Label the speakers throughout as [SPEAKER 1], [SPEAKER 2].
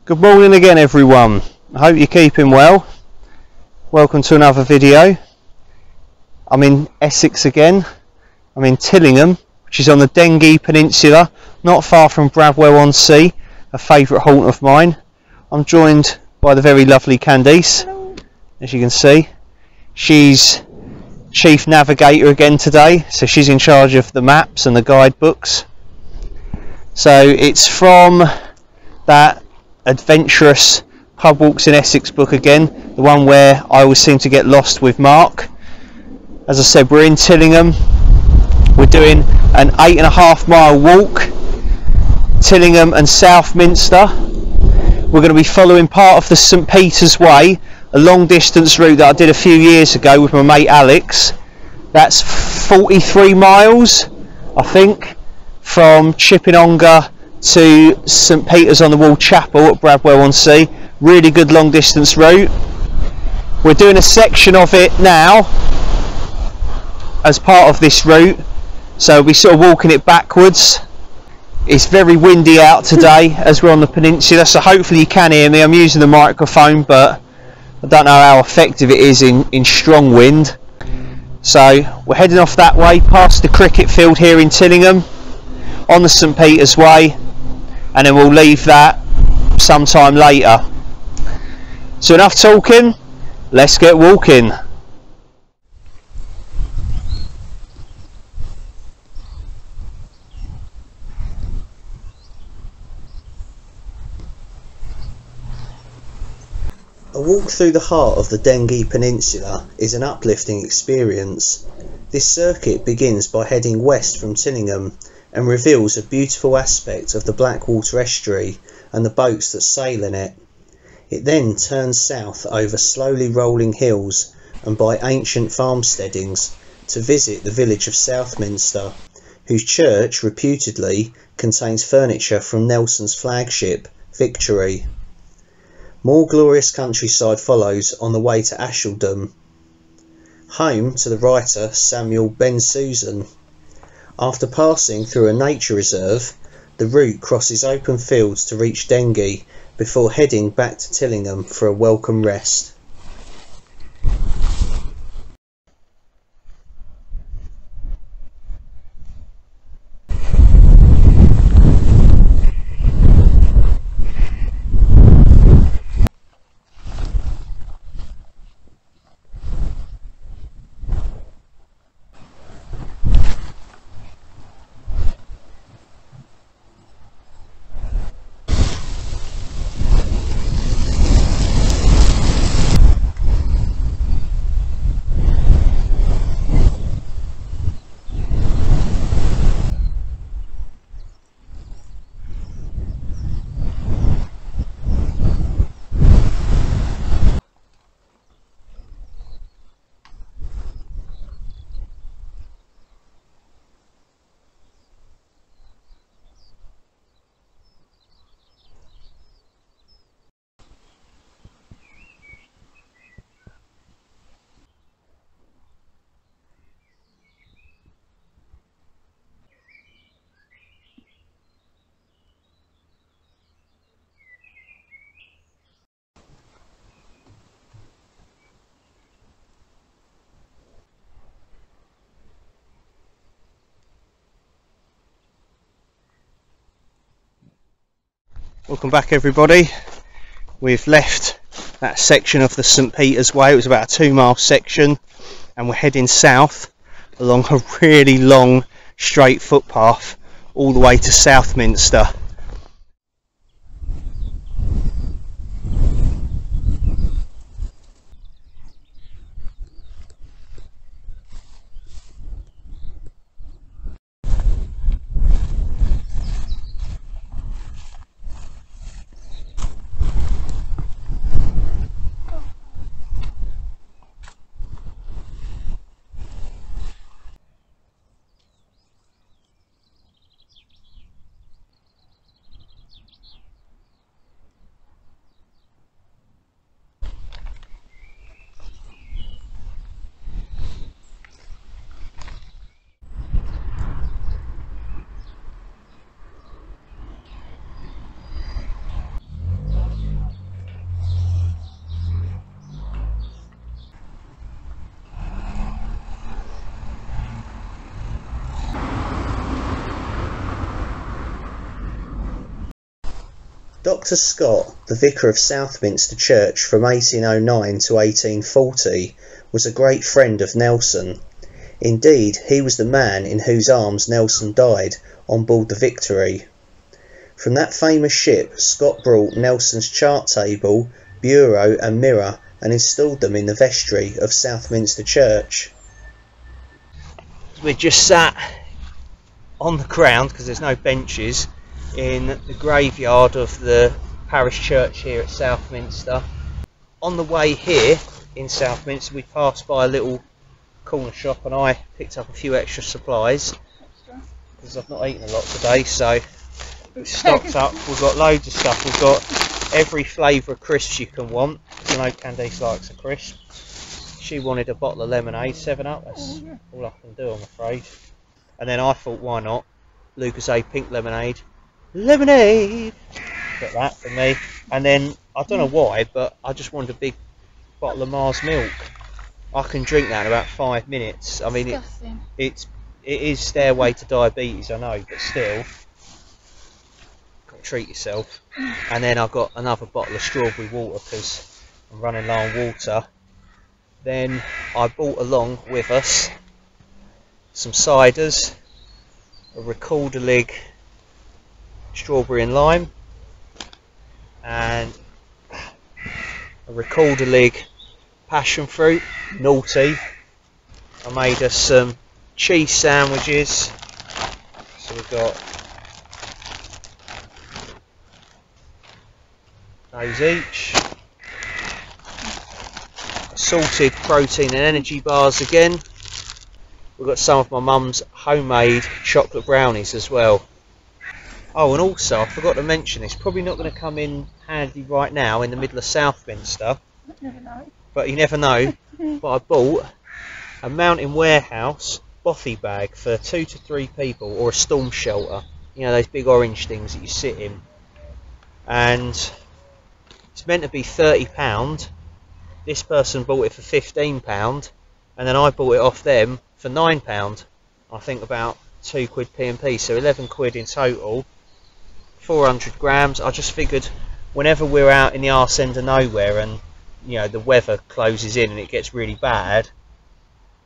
[SPEAKER 1] Good morning again everyone, I hope you're keeping well. Welcome to another video. I'm in Essex again. I'm in Tillingham, which is on the Dengie Peninsula, not far from Bradwell-on-Sea, a favourite haunt of mine. I'm joined by the very lovely Candice. Hello. As you can see, she's chief navigator again today, so she's in charge of the maps and the guidebooks. So it's from that adventurous pub walks in Essex book again, the one where I always seem to get lost with Mark. As I said, we're in Tillingham. We're doing an 8.5 mile walk, Tillingham and Southminster. We're going to be following part of the St Peter's Way, a long distance route that I did a few years ago with my mate Alex. That's 43 miles, I think, from Chipping-Ongar to St Peter's on the Wall Chapel at Bradwell-on-Sea. Really good long distance route. We're doing a section of it now as part of this route, so we'll be sort of walking it backwards. It's very windy out today as we're on the peninsula, so hopefully you can hear me. I'm using the microphone, but I don't know how effective it is in strong wind. So we're heading off that way past the cricket field here in Tillingham on the St Peter's Way, and then we'll leave that sometime later. So enough talking, let's get walking. A walk through the heart of the Dengie Peninsula is an uplifting experience. This circuit begins by heading west from Tillingham and reveals a beautiful aspect of the Blackwater estuary and the boats that sail in it. It then turns south over slowly rolling hills and by ancient farmsteadings to visit the village of Southminster, whose church reputedly contains furniture from Nelson's flagship, Victory. More glorious countryside follows on the way to Asheldham, home to the writer Samuel Bensusan. After passing through a nature reserve, the route crosses open fields to reach Dengie before heading back to Tillingham for a welcome rest. Welcome back everybody. We've left that section of the St Peter's Way. It was about a 2 mile section, and we're heading south along a really long straight footpath all the way to Southminster. Dr. Scott, the vicar of Southminster Church from 1809 to 1840, was a great friend of Nelson. Indeed, he was the man in whose arms Nelson died on board the Victory. From that famous ship, Scott brought Nelson's chart table, bureau and mirror and installed them in the vestry of Southminster Church. We're just sat on the ground, because there's no benches, in the graveyard of the parish church here at Southminster. On the way here in Southminster we passed by a little corner shop and I picked up a few extra supplies because I've not eaten a lot today, so we've stocked up. We've got loads of stuff. We've got every flavour of crisps you can want. I know Candice likes a crisp. She wanted a bottle of lemonade, 7-Up, that's all I can do, I'm afraid. And then I thought, why not? Lucozade pink lemonade. Lemonade! Got that for me. And then, I don't know why, but I just wanted a big bottle of Mars milk. I can drink that in about 5 minutes. I mean, it is stairway to diabetes, I know, but still, got to treat yourself. And then I've got another bottle of strawberry water because I'm running low on water. Then I brought along with us some ciders, a recorder-lig strawberry and lime, and a recorder-lig passion fruit, naughty. I made us some cheese sandwiches, so we've got those each. Salted protein and energy bars again. We've got some of my mum's homemade chocolate brownies as well. Oh, and also I forgot to mention, it's probably not going to come in handy right now in the middle of Southminster, but you never know. But I bought a Mountain Warehouse bothy bag for 2 to 3 people, or a storm shelter, you know, those big orange things that you sit in, and it's meant to be £30. This person bought it for £15, and then I bought it off them for £9. I think about 2 quid P&P, so 11 quid in total. 400 grams. I just figured whenever we're out in the arse end of nowhere and, you know, the weather closes in and it gets really bad,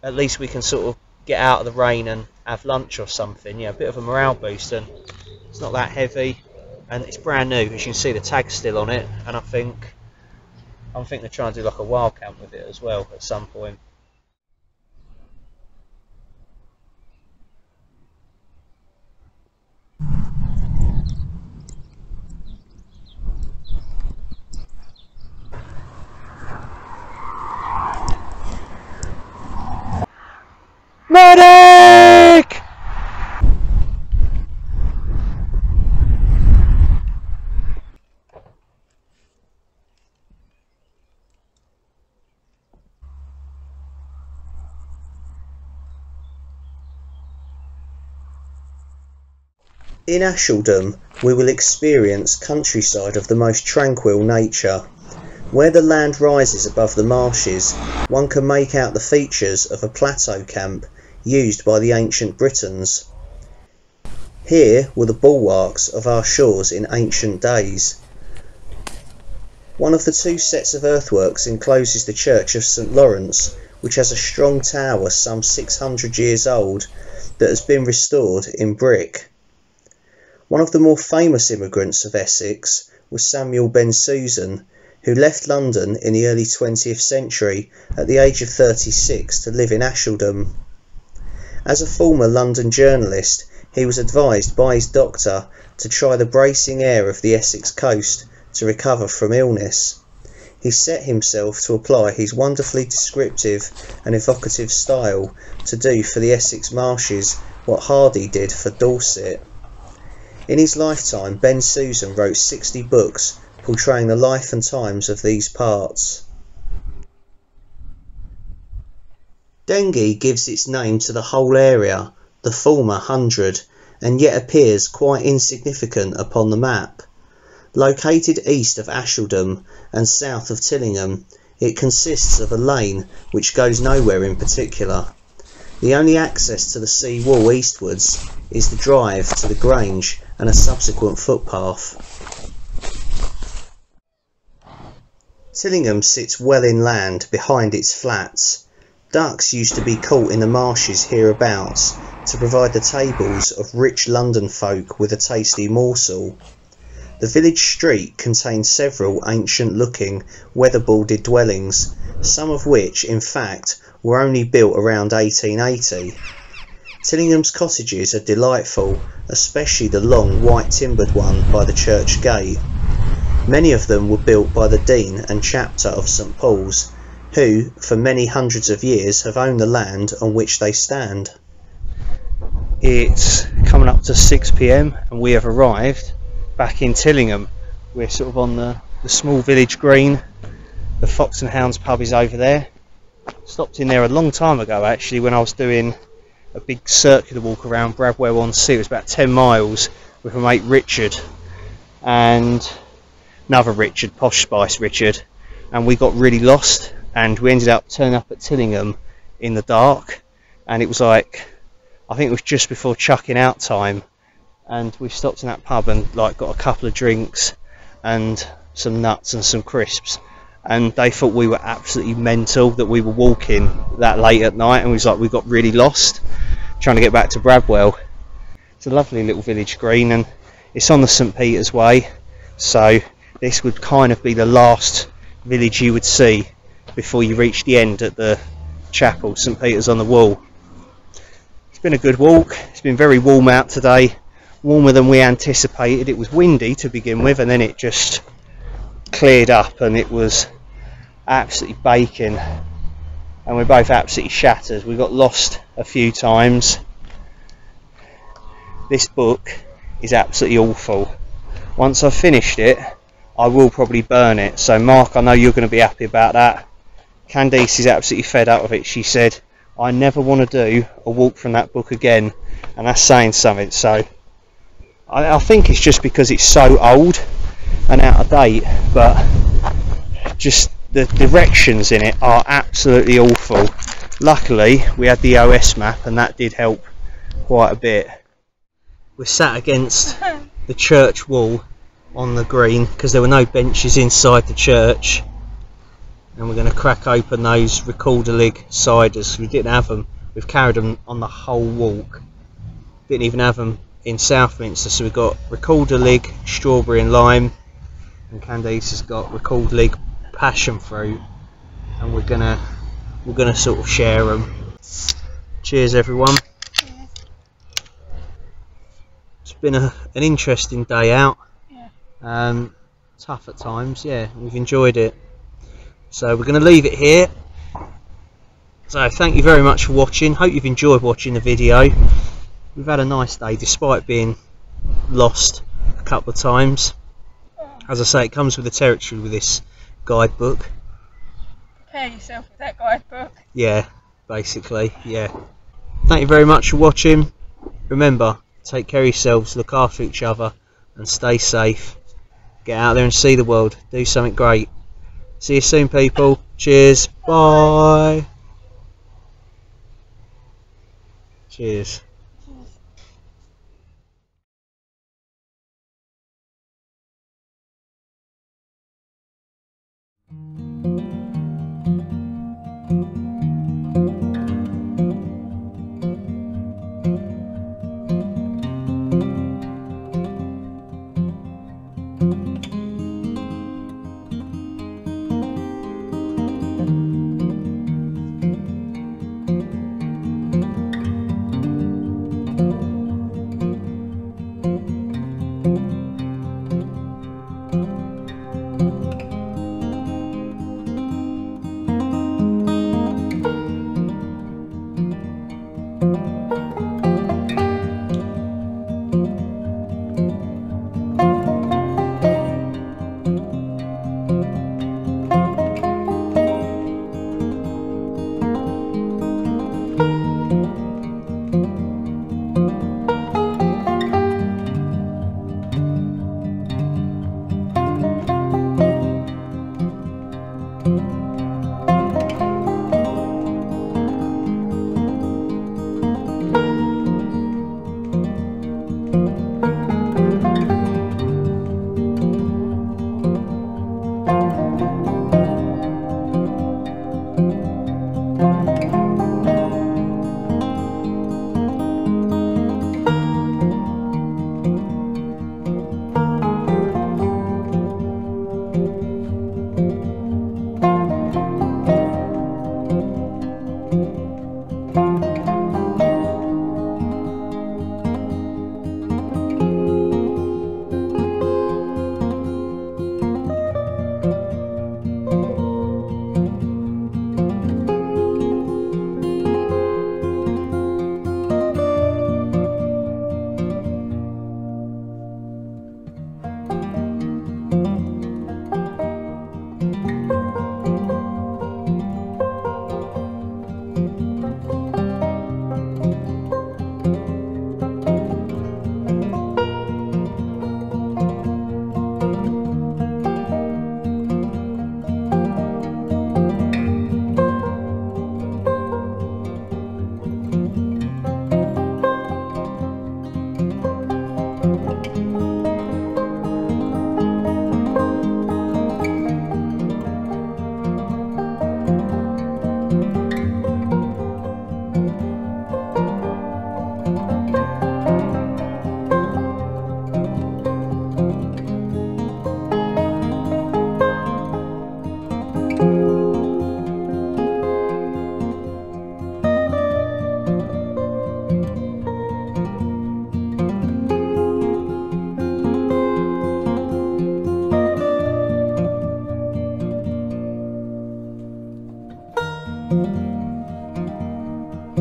[SPEAKER 1] at least we can sort of get out of the rain and have lunch or something. You know, a bit of a morale boost, and it's not that heavy, and it's brand new. As you can see, the tag's still on it, and I'm thinking they're trying to do like a wild camp with it as well at some point. Medic! In Asheldham, we will experience countryside of the most tranquil nature. Where the land rises above the marshes, one can make out the features of a plateau camp used by the ancient Britons. Here were the bulwarks of our shores in ancient days. One of the 2 sets of earthworks encloses the church of St Lawrence, which has a strong tower some 600 years old that has been restored in brick. One of the more famous immigrants of Essex was Samuel Bensusan, who left London in the early 20th century at the age of 36 to live in Asheldham. As a former London journalist, he was advised by his doctor to try the bracing air of the Essex coast to recover from illness. He set himself to apply his wonderfully descriptive and evocative style to do for the Essex marshes what Hardy did for Dorset. In his lifetime, Bensusan wrote 60 books portraying the life and times of these parts. Dengie gives its name to the whole area, the former 100, and yet appears quite insignificant upon the map. Located east of Asheldham and south of Tillingham, it consists of a lane which goes nowhere in particular. The only access to the sea wall eastwards is the drive to the Grange and a subsequent footpath. Tillingham sits well inland behind its flats. Ducks used to be caught in the marshes hereabouts to provide the tables of rich London folk with a tasty morsel. The village street contains several ancient-looking, weatherboarded dwellings, some of which, in fact, were only built around 1880. Tillingham's cottages are delightful, especially the long white-timbered one by the church gate. Many of them were built by the Dean and Chapter of St Paul's, who, for many hundreds of years, have owned the land on which they stand. It's coming up to 6 PM and we have arrived back in Tillingham. We're sort of on the small village green. The Fox and Hounds pub is over there. Stopped in there a long time ago actually, when I was doing a big circular walk around Bradwell-on-Sea. It was about 10 miles with my mate Richard and another Richard, Posh Spice Richard, and we got really lost and we ended up turning up at Tillingham in the dark, and it was like, I think it was just before chucking out time, and we stopped in that pub and like got a couple of drinks and some nuts and some crisps, and they thought we were absolutely mental that we were walking that late at night, and we was like, we got really lost trying to get back to Bradwell. It's a lovely little village green and it's on the St Peter's Way, so this would kind of be the last village you would see before you reach the end at the chapel, St Peter's on the Wall. It's been a good walk. It's been very warm out today, warmer than we anticipated. It was windy to begin with and then it just cleared up and it was absolutely baking, and we're both absolutely shattered. We got lost a few times. This book is absolutely awful. Once I've finished it, I will probably burn it. So Mark, I know you're going to be happy about that. Candice is absolutely fed up with it. She said, I never want to do a walk from that book again, and that's saying something. So I think it's just because it's so old and out of date, but just the directions in it are absolutely awful. Luckily we had the OS map and that did help quite a bit. We're sat against the church wall on the green because there were no benches inside the church, and we're going to crack open those recorder-lig ciders. We didn't have them, we've carried them on the whole walk, didn't even have them in Southminster, so we've got recorder-lig strawberry and lime, and Candice has got recorder-lig passion fruit, and we're gonna sort of share them. Cheers everyone. It's been an interesting day out. Tough at times, yeah, we've enjoyed it. So we're going to leave it here. So thank you very much for watching. Hope you've enjoyed watching the video. We've had a nice day despite being lost a couple of times. As I say, it comes with the territory with this guidebook.
[SPEAKER 2] Prepare yourself with that guidebook.
[SPEAKER 1] Yeah, basically, yeah. Thank you very much for watching. Remember, take care of yourselves, look after each other and stay safe. Get out there and see the world. Do something great. See you soon people. Cheers. Bye. Cheers.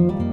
[SPEAKER 2] you.